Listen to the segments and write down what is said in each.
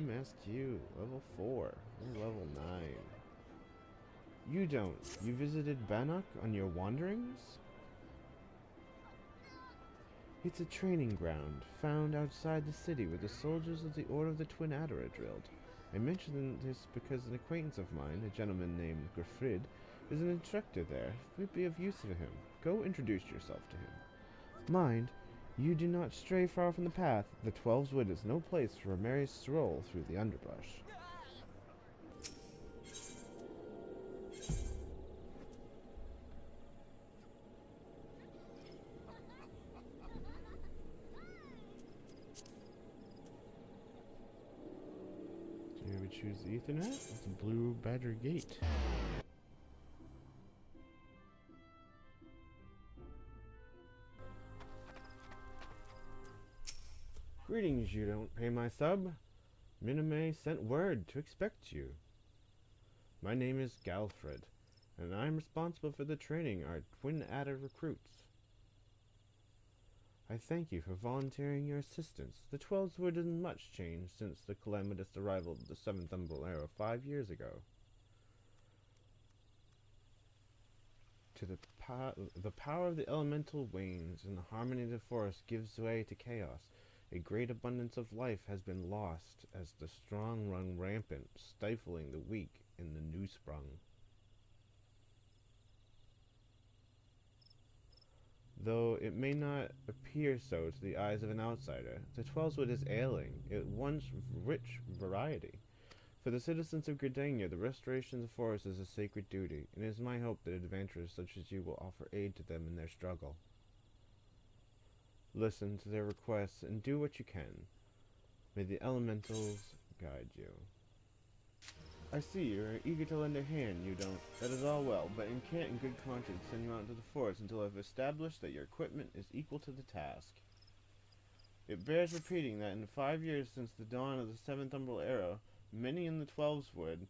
MSQ, level 4, or level 9. You don't. You visited Bannock on your wanderings? It's a training ground found outside the city where the soldiers of the Order of the Twin Adder are drilled. I mention this because an acquaintance of mine, a gentleman named Griffrid, is an instructor there. It would be of use to him. Go introduce yourself to him. Mind, you do not stray far from the path. The Twelve's Wood is no place for a merry stroll through the underbrush. So here we choose the Ethernet. It's a Blue Badger Gate. Greetings, you don't pay my sub. Miname sent word to expect you. My name is Galfred, and I am responsible for the training our Twin Adder recruits. I thank you for volunteering your assistance. The Twelve's Wood isn't much changed since the calamitous arrival of the Seventh Umbral Era 5 years ago. To the power of the elemental wanes, and the harmony of the forest gives way to chaos. A great abundance of life has been lost as the strong run rampant, stifling the weak in the new sprung. Though it may not appear so to the eyes of an outsider, the Twelve's-Wood is ailing, it once rich variety. For the citizens of Gridania, the restoration of the forest is a sacred duty, and it is my hope that adventurers such as you will offer aid to them in their struggle. Listen to their requests and do what you can. May the elementals guide you. I see you are eager to lend a hand, you don't. That is all well, but I can't in good conscience send you out into the forest until I've established that your equipment is equal to the task. It bears repeating that in the 5 years since the dawn of the Seventh Umbral Era, many in the Twelve's Wood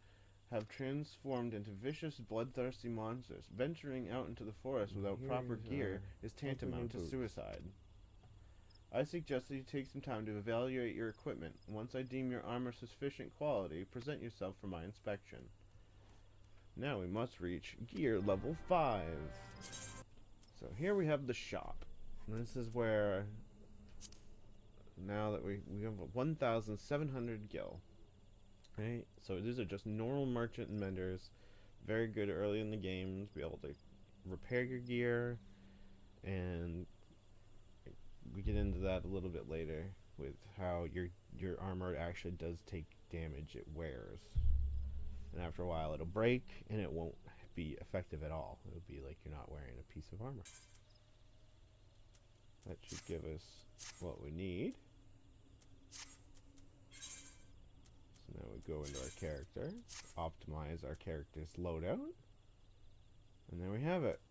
have transformed into vicious, bloodthirsty monsters. Venturing out into the forest without proper gear is tantamount to suicide. I suggest that you take some time to evaluate your equipment. Once I deem your armor sufficient quality, present yourself for my inspection. Now we must reach gear level 5. So here we have the shop. And this is where, now that we have 1,700 gil. Right? So these are just normal merchant and vendors. Very good early in the game to be able to repair your gear, and we get into that a little bit later with how your armor actually does take damage it wears, and after a while it'll break and it won't be effective at all. It'll be like you're not wearing a piece of armor. That should give us what we need. So now we go into our character, optimize our character's loadout, and there we have it.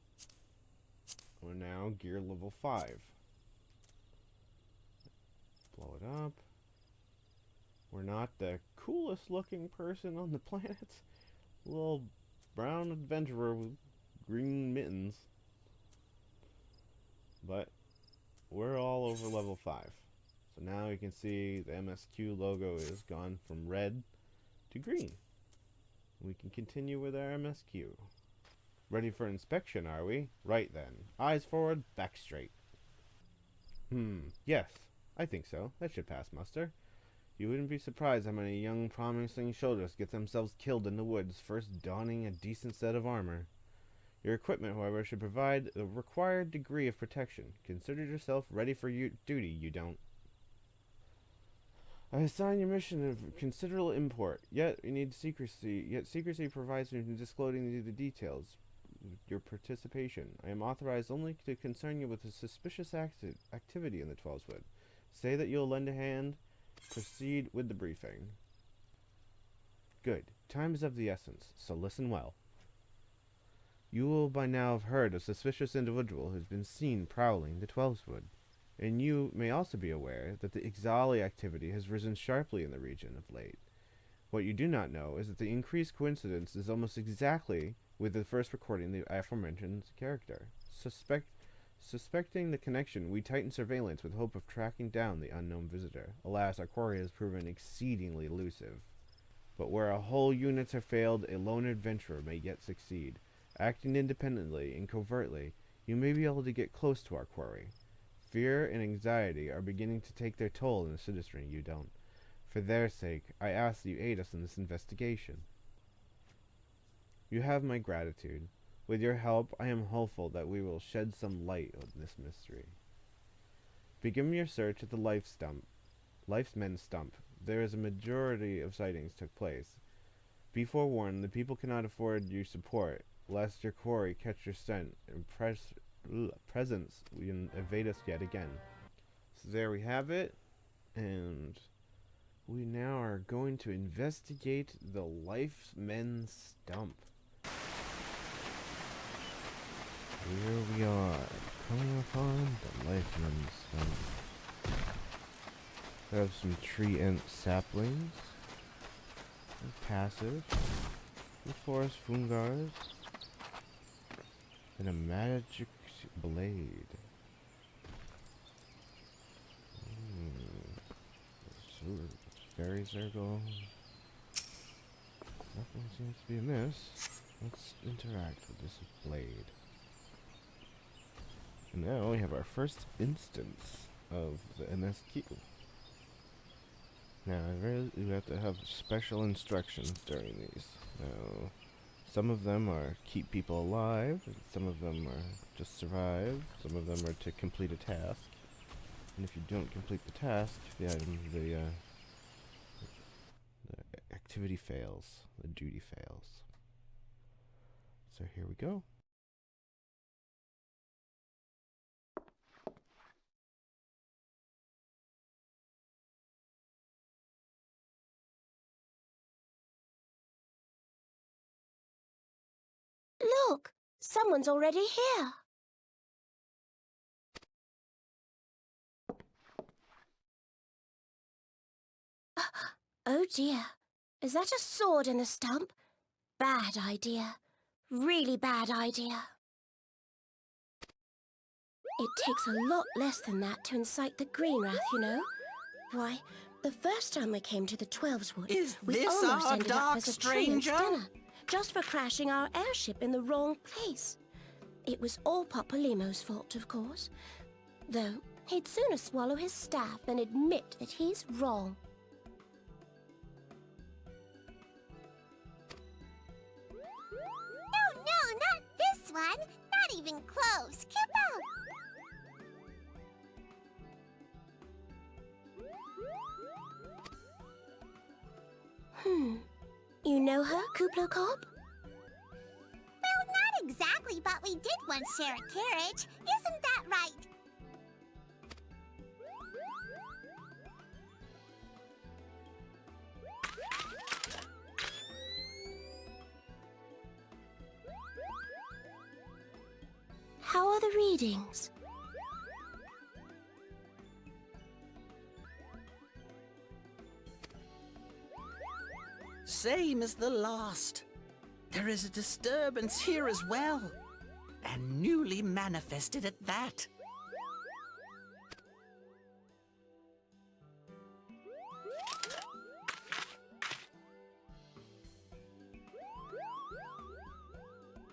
We're now gear level 5. Blow it up. We're not the coolest looking person on the planet. Little brown adventurer with green mittens. But we're all over level 5. So now you can see the MSQ logo is gone from red to green. We can continue with our MSQ. Ready for inspection, are we? Right then. Eyes forward, back straight. Yes. I think so. That should pass muster. You wouldn't be surprised how many young, promising soldiers get themselves killed in the woods, first donning a decent set of armor. Your equipment, however, should provide the required degree of protection. Consider yourself ready for duty, you don't. I assign your mission of considerable import, yet secrecy provides me from disclosing the details. Your participation. I am authorized only to concern you with a suspicious activity in the Twelve's Wood. Say that you'll lend a hand. Proceed with the briefing. Good. Time is of the essence, so listen well. You will by now have heard of a suspicious individual who has been seen prowling the Twelve's Wood, and you may also be aware that the Ixali activity has risen sharply in the region of late. What you do not know is that the increased coincidence is almost exactly with the first recording of the aforementioned character. Suspecting the connection, we tighten surveillance with hope of tracking down the unknown visitor. Alas, our quarry has proven exceedingly elusive. But where our whole units have failed, a lone adventurer may yet succeed. Acting independently and covertly, you may be able to get close to our quarry. Fear and anxiety are beginning to take their toll in the citizenry you don't. For their sake, I ask that you aid us in this investigation. You have my gratitude. With your help, I am hopeful that we will shed some light on this mystery. Begin your search at the Lifemend stump. There is a majority of sightings took place. Be forewarned, the people cannot afford your support, lest your quarry catch your scent and presence will evade us yet again. So there we have it, and we now are going to investigate the Lifemend stump. Here we are, coming upon the Lifemend stump. We have some tree and saplings, and passive, and forest fungars, and a magic blade. Fairy circle. Nothing seems to be amiss. Let's interact with this blade. And now we have our first instance of the MSQ. Now, we have to have special instructions during these. Now, some of them are keep people alive, and some of them are just survive, some of them are to complete a task. And if you don't complete the task, the activity fails, the duty fails. So here we go. Look, someone's already here. Oh dear, is that a sword in the stump? Bad idea. Really bad idea. It takes a lot less than that to incite the green wrath, you know. Why, the first time we came to the 12's Wood, we almost ended up as a stranger dinner, just for crashing our airship in the wrong place. It was all Papalymo's fault, of course. Though, he'd sooner swallow his staff than admit that he's wrong. No, not this one. Not even close. Kupo! You know her, Kuplo Cop? Well, not exactly, but we did once share a carriage. Isn't that right? How are the readings? Same as the last. There is a disturbance here as well, and newly manifested at that.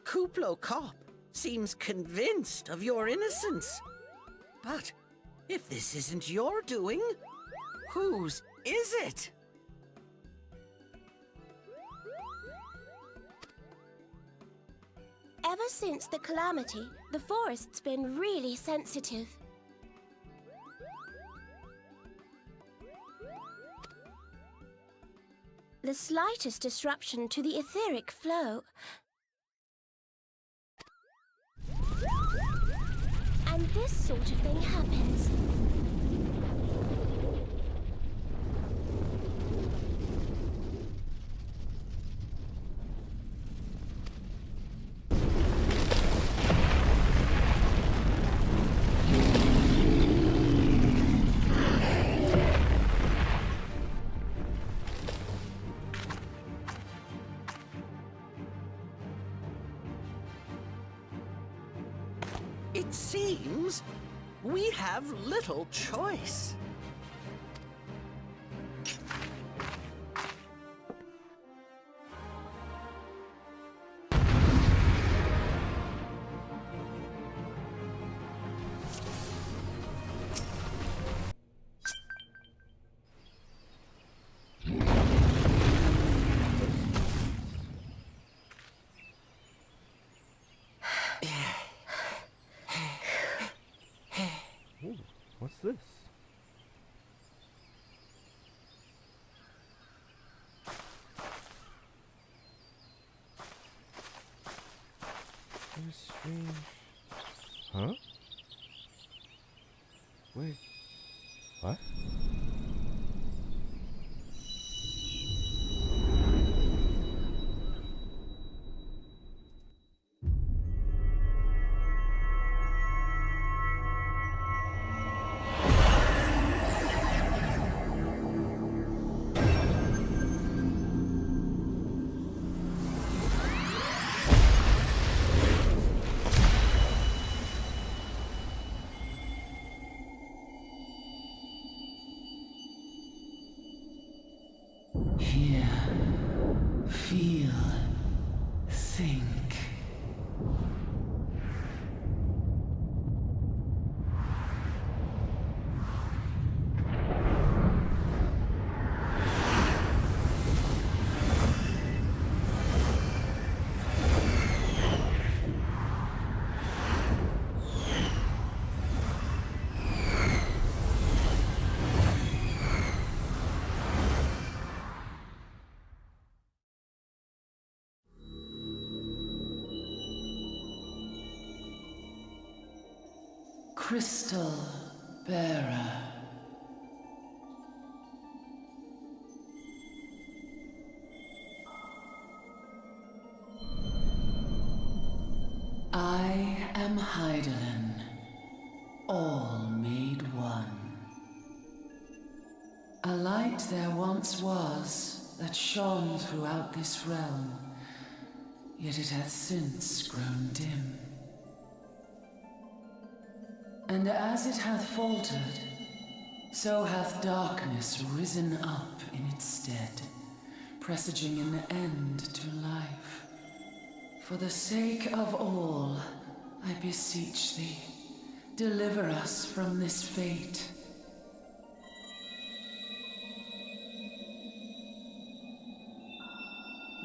Kuplo Cop seems convinced of your innocence. But if this isn't your doing, whose is it? Ever since the calamity, the forest's been really sensitive. The slightest disruption to the etheric flow, and this sort of thing happens. It seems we have little choice. Ooh, what's this? What a strange... Huh? Wait. What? Hear, feel, think. Crystal Bearer. I am Heidelin, all made one. A light there once was that shone throughout this realm, yet it hath since grown dim. And as it hath faltered, so hath darkness risen up in its stead, presaging an end to life. For the sake of all, I beseech thee, deliver us from this fate.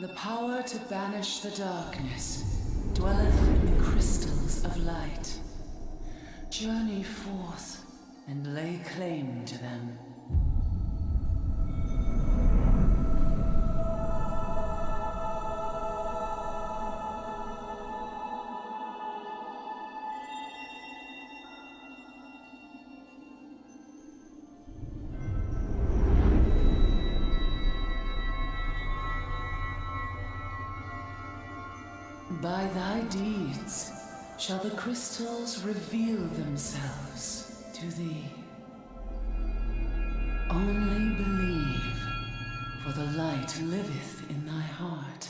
The power to banish the darkness dwelleth in the crystals of light. Journey forth and lay claim to them. By thy deeds shall the crystals reveal themselves to thee. Only believe, for the light liveth in thy heart.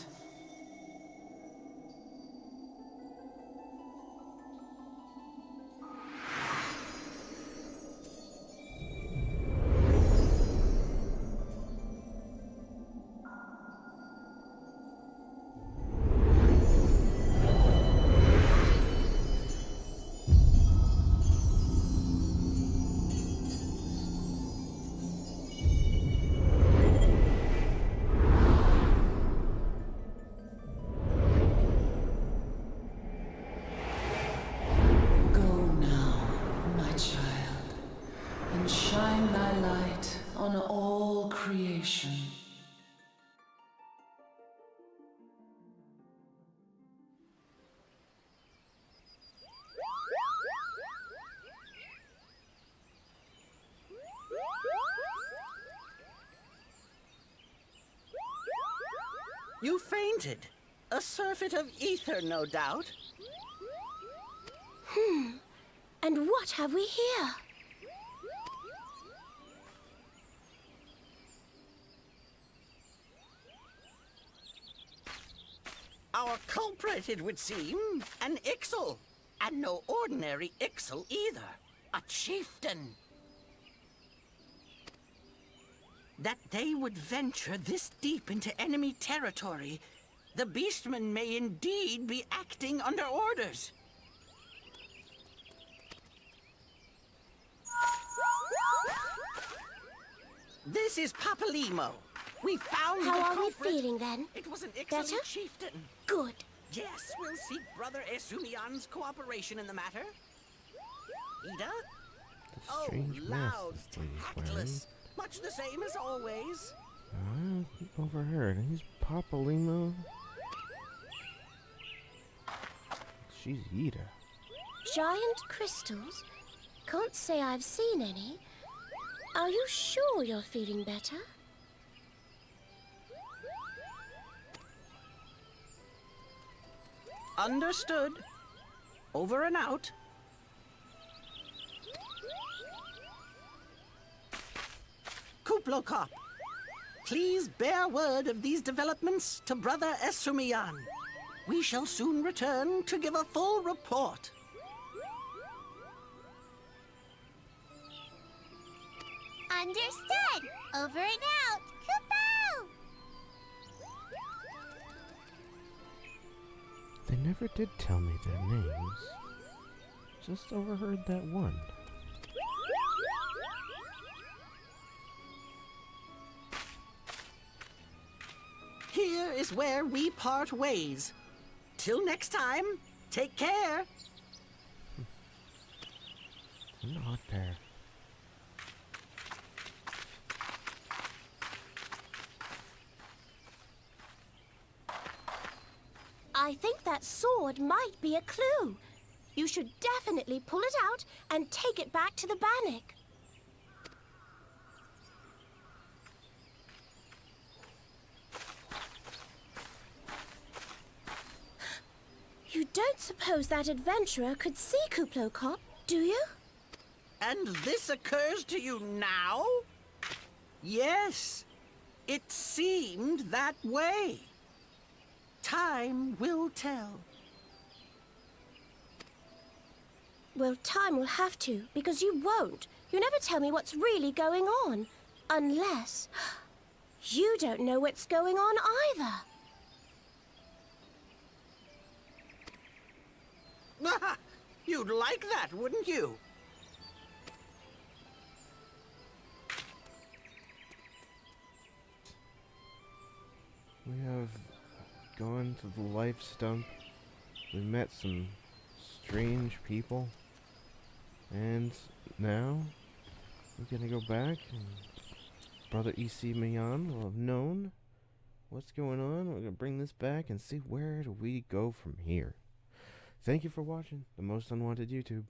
Shine thy light on all creation. You fainted. A surfeit of ether, no doubt. And what have we here? Our culprit, it would seem, an Ixal. And no ordinary Ixal either. A chieftain. That they would venture this deep into enemy territory, the beastmen may indeed be acting under orders. This is Papalimo. We found How the are we culprit. feeling then? It was an Better? Ixaly chieftain. Good. Yes, we'll seek Brother Esumian's cooperation in the matter. Ida? The strange mask loud, this lady's wearing. tactless. Much the same as always. Overheard. He's Papalimo. She's Ida. Giant crystals? Can't say I've seen any. Are you sure you're feeling better? Understood. Over and out. Kuplokop, please bear word of these developments to Brother Esumian. We shall soon return to give a full report. Understood. Over and out. Kupo! They never did tell me their names. Just overheard that one. Here is where we part ways. Till next time, take care. Not there. I think that sword might be a clue. You should definitely pull it out and take it back to the Bannock. You don't suppose that adventurer could see Kuplokop, do you? And this occurs to you now? Yes, it seemed that way. Time will tell. Well, time will have to, because you won't. You never tell me what's really going on. Unless... you don't know what's going on either. You'd like that, wouldn't you? We have gone to the life stump. We met some strange people. And now we're gonna go back and Brother E.C. Mayan will have known what's going on. We're gonna bring this back and see where do we go from here. Thank you for watching the Most Unwanted YouTube.